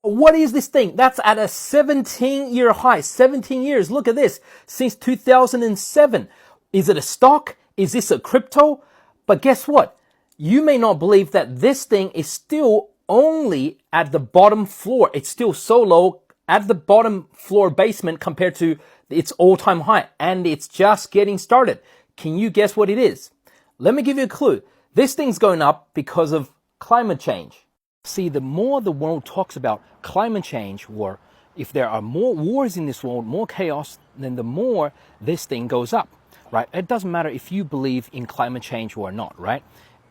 What is this thing? That's at a 17-year high. 17 years. Look at this. Since 2007. Is it a stock? Is this a crypto? But guess what? You may not believe that this thing is still only at the bottom floor. It's still so low at the bottom floor basement compared to its all-time high. And it's just getting started. Can you guess what it is? Let me give you a clue. This thing's going up because of climate change. See, the more the world talks about climate change, or if there are more wars in this world, more chaos, then the more this thing goes up, right? It doesn't matter if you believe in climate change or not, right?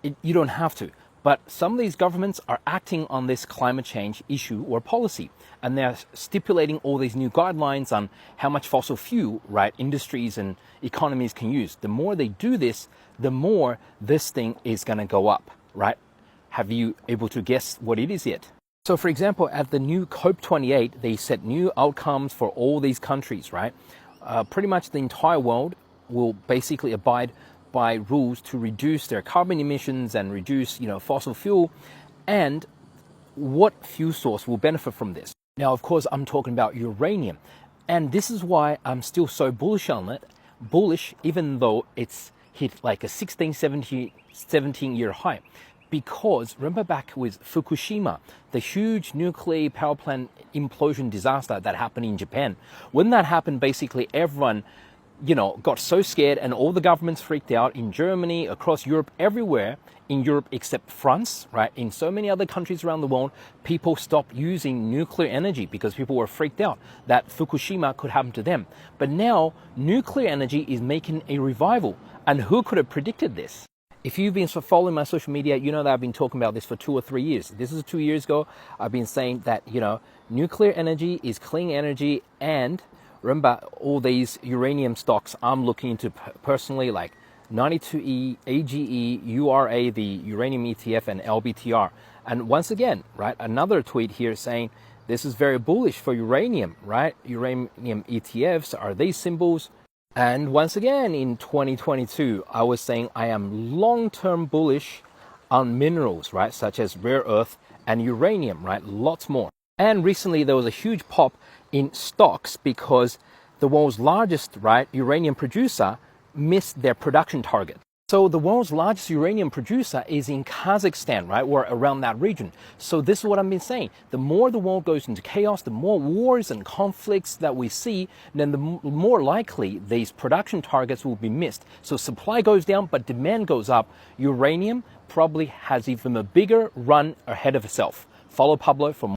You don't have to. But some of these governments are acting on this climate change issue or policy, and they're stipulating all these new guidelines on how much fossil fuel, right, industries and economies can use. The more they do this, the more this thing is going to go up, right? Have you able to guess what it is yet? So for example, at the new COP28, they set new outcomes for all these countries, right? Pretty much the entire world will basically abide by rules to reduce their carbon emissions and reduce, fossil fuel. And what fuel source will benefit from this? Now, of course, I'm talking about uranium. And this is why I'm still so bullish on it. Bullish, even though it's hit like a 17-year high. Because remember back with Fukushima, the huge nuclear power plant implosion disaster that happened in Japan. When that happened, basically everyone, got so scared, and all the governments freaked out in Germany, across Europe, everywhere in Europe except France, right? In so many other countries around the world, people stopped using nuclear energy because people were freaked out that Fukushima could happen to them. But now nuclear energy is making a revival. And who could have predicted this? If you've been following my social media, you know that I've been talking about this for 2 or 3 years. This is 2 years ago. I've been saying that, nuclear energy is clean energy. And remember, all these uranium stocks I'm looking into personally, like 92E, AGE, URA, the uranium ETF, and LBTR. And once again, right, another tweet here saying this is very bullish for uranium, right? Uranium ETFs are these symbols. And once again, in 2022, I was saying I am long-term bullish on minerals, right? Such as rare earth and uranium, right? Lots more. And recently there was a huge pop in stocks because the world's largest, right, uranium producer missed their production target. So the world's largest uranium producer is in Kazakhstan, right, or around that region. So this is what I've been saying. The more the world goes into chaos, the more wars and conflicts that we see, then the more likely these production targets will be missed. So supply goes down, but demand goes up. Uranium probably has even a bigger run ahead of itself. Follow Pablo for more.